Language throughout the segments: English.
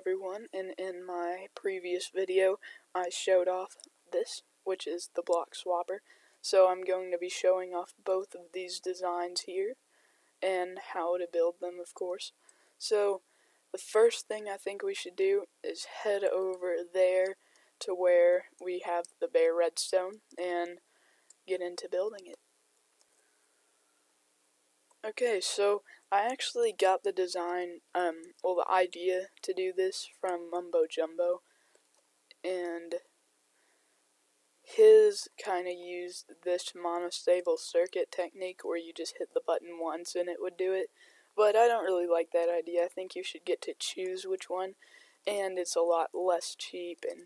everyone, and in my previous video I showed off this, which is the block swapper. So I'm going to be showing off both of these designs here, and how to build them, of course. So the first thing I think we should do is head over there to where we have the bare redstone, and get into building it. Okay, so I actually got the design, the idea to do this from Mumbo Jumbo, and his kind of used this monostable circuit technique where you just hit the button once and it would do it, but I don't really like that idea. I think you should get to choose which one, and it's a lot less cheap, and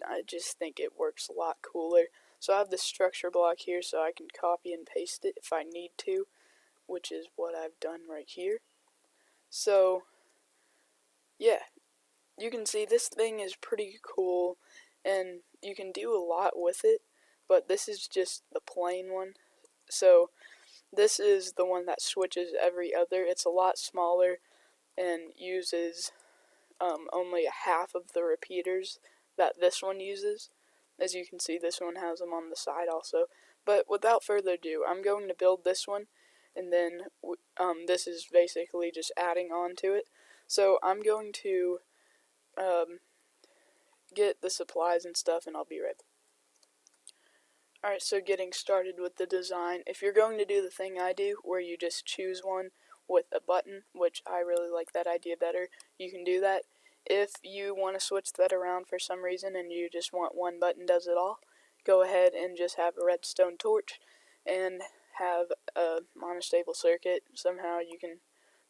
I just think it works a lot cooler. So I have this structure block here so I can copy and paste it if I need to, which is what I've done right here. So, yeah, you can see this thing is pretty cool, and you can do a lot with it, but this is just the plain one. So, this is the one that switches every other. It's a lot smaller and uses only a half of the repeaters that this one uses. As you can see, this one has them on the side also. But without further ado, I'm going to build this one, and then this is basically just adding on to it. So I'm going to get the supplies and stuff, and I'll be right back. Alright, so getting started with the design. If you're going to do the thing I do, where you just choose one with a button, which I really like that idea better, you can do that. If you want to switch that around for some reason and you just want one button does it all, go ahead and just have a redstone torch and have a monostable circuit. Somehow you can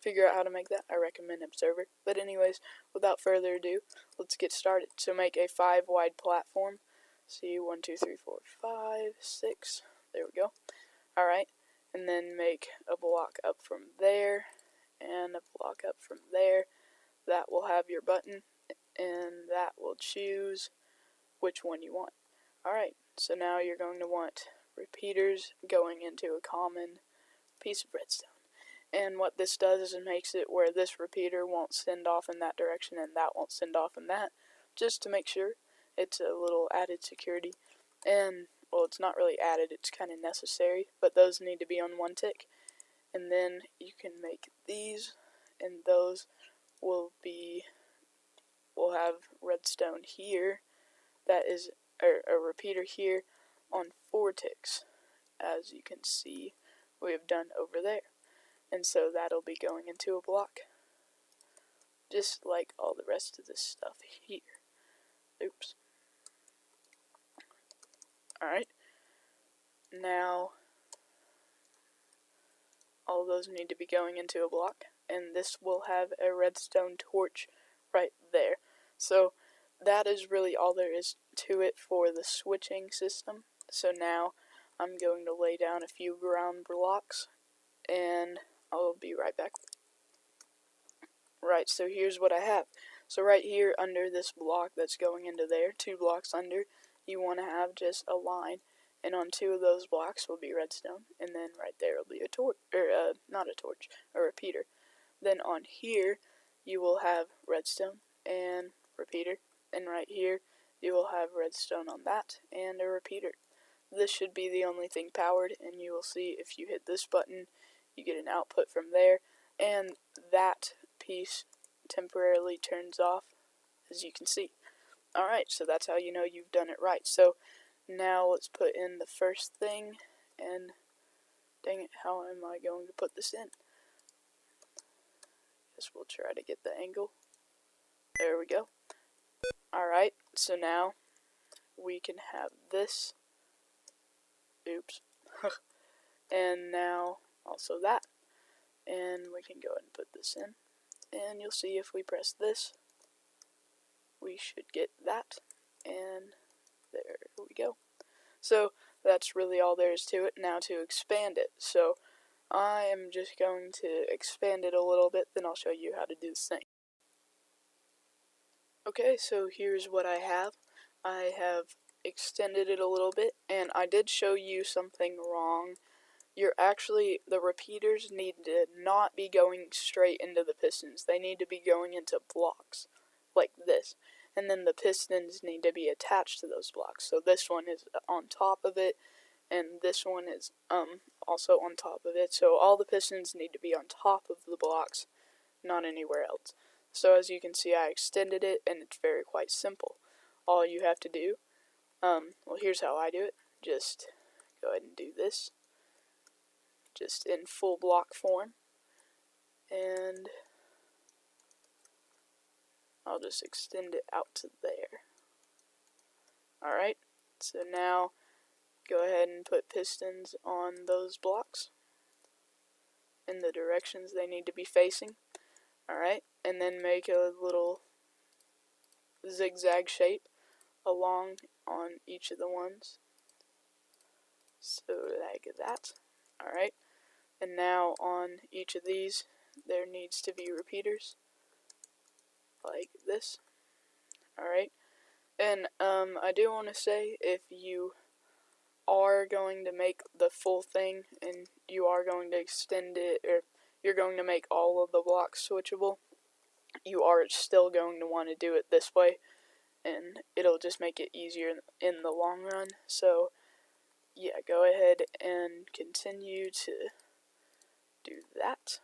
figure out how to make that. I recommend Observer. But anyways, without further ado, let's get started. So make a 5 wide platform. See, 1, 2, 3, 4, 5, 6. There we go. Alright, and then make a block up from there, and a block up from there. That will have your button, and that will choose which one you want. Alright, so now you're going to want repeaters going into a common piece of redstone. And what this does is it makes it where this repeater won't send off in that direction and that won't send off in that, just to make sure. It's a little added security, and, well, it's not really added, it's kind of necessary, but those need to be on one tick. And then you can make these, and those will have redstone here, that is, a repeater here on 4 ticks, as you can see we have done over there. And so that'll be going into a block, just like all the rest of this stuff here. Oops. Alright, now all those need to be going into a block, and this will have a redstone torch right there. So that is really all there is to it for the switching system. So now I'm going to lay down a few ground blocks, and I'll be right back. Right, so here's what I have. So right here under this block that's going into there, 2 blocks under, you want to have just a line, and on 2 of those blocks will be redstone, and then right there will be a torch, or not a torch, a repeater. Then on here you will have redstone and repeater, and right here you will have redstone on that and a repeater. This should be the only thing powered, and you will see if you hit this button you get an output from there, and that piece temporarily turns off, as you can see. Alright, so that's how you know you've done it right. So now let's put in the first thing, and dang it, how am I going to put this in? Guess we'll try to get the angle. There we go. Alright, so now we can have this. Oops. And now also that. And we can go ahead and put this in. And you'll see if we press this, we should get that, and there we go. So that's really all there is to it. Now to expand it. So I am just going to expand it a little bit, then I'll show you how to do the same. Okay, so here's what I have. I have extended it a little bit, and I did show you something wrong. The repeaters need to not be going straight into the pistons. They need to be going into blocks. like this. And then the pistons need to be attached to those blocks. So this one is on top of it, and this one is also on top of it. So all the pistons need to be on top of the blocks, not anywhere else. So as you can see, I extended it, and it's very quite simple. All you have to do, well, here's how I do it. Just go ahead and do this, just in full block form, and I'll just extend it out to there. Alright, so now go ahead and put pistons on those blocks in the directions they need to be facing. Alright, and then make a little zigzag shape along on each of the ones. So like that. Alright, and now on each of these there needs to be repeaters like this. Alright, and I do want to say, if you are going to make the full thing and you are going to extend it, or you're going to make all of the blocks switchable, you are still going to want to do it this way, and it'll just make it easier in the long run. So yeah, go ahead and continue to do that,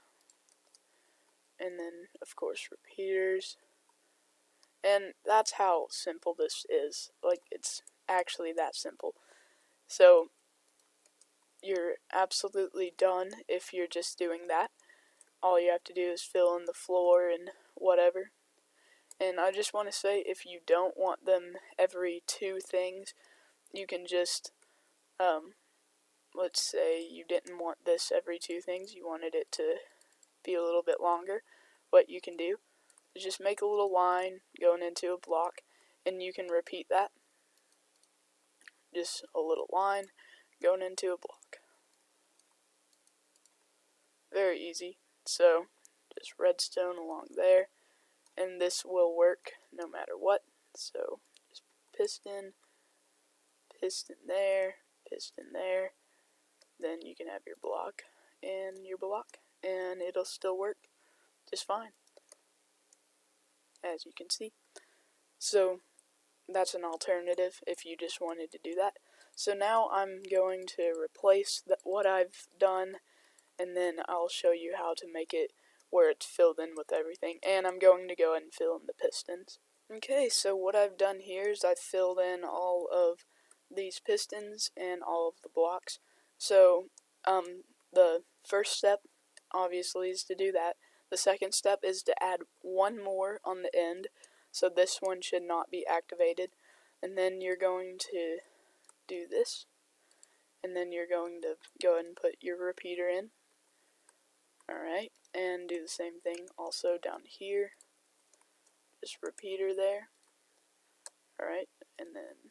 and then of course repeaters. And that's how simple this is. Like, it's actually that simple. So you're absolutely done if you're just doing that. All you have to do is fill in the floor and whatever. And I just want to say, if you don't want them every 2 things, you can just, let's say you didn't want this every 2 things, you wanted it to be a little bit longer. What you can do is just make a little line going into a block, and you can repeat that. Just a little line going into a block. Very easy. So just redstone along there, and this will work no matter what. So just piston, piston there, then you can have your block and your block, and it'll still work just fine, as you can see. So that's an alternative if you just wanted to do that. So now I'm going to replace what I've done, and then I'll show you how to make it where it's filled in with everything, and I'm going to go ahead and fill in the pistons. Okay, so what I've done here is I've filled in all of these pistons and all of the blocks. So the first step obviously is to do that. The second step is to add one more on the end, so this one should not be activated, and then you're going to do this, and then you're going to go ahead and put your repeater in. Alright, and do the same thing also down here, just repeater there. Alright, and then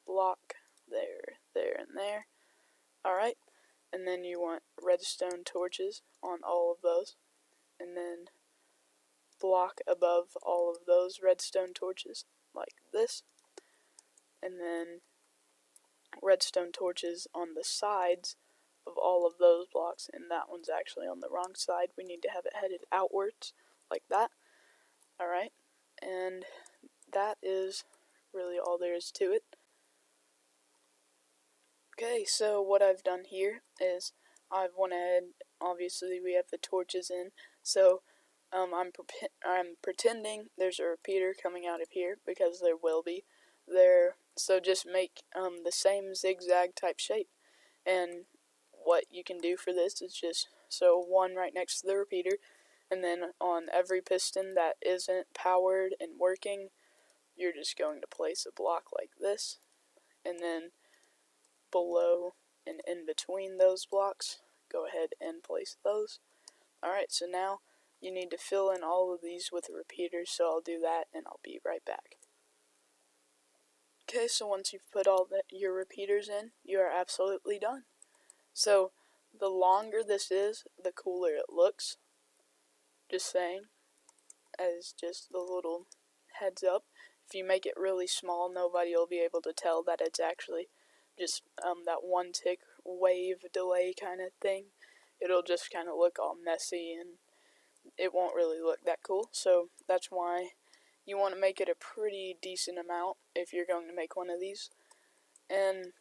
block there, and there. Alright, and then you want redstone torches on all of those, and then block above all of those redstone torches like this, and then redstone torches on the sides of all of those blocks, and that one's actually on the wrong side. We need to have it headed outwards like that. Alright, and that is really all there is to it. Okay, so what I've done here is I've went ahead, obviously we have the torches in, so I'm pretending there's a repeater coming out of here, because there will be there. So just make the same zigzag type shape, and what you can do for this is just one right next to the repeater, and then on every piston that isn't powered and working, you're just going to place a block like this, and then below and in between those blocks, go ahead and place those. Alright, so now you need to fill in all of these with repeaters, so I'll do that and I'll be right back. Okay, so once you've put all your repeaters in, you are absolutely done. So the longer this is, the cooler it looks. Just saying, as just the little heads up. If you make it really small, nobody will be able to tell that it's actually just that one tick wave delay kind of thing. It'll just kind of look all messy, and it won't really look that cool. So that's why you want to make it a pretty decent amount if you're going to make one of these. And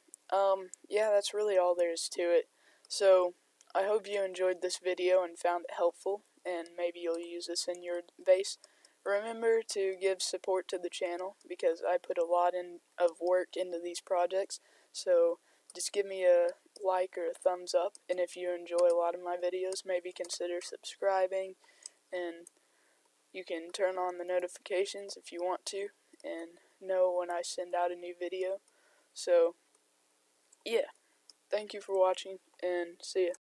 yeah, that's really all there is to it. So I hope you enjoyed this video and found it helpful, and maybe you'll use this in your base. Remember to give support to the channel because I put a lot of work into these projects, so just give me a like or a thumbs up, and if you enjoy a lot of my videos, maybe consider subscribing, and you can turn on the notifications if you want to, and know when I send out a new video. So, yeah, thank you for watching, and see ya.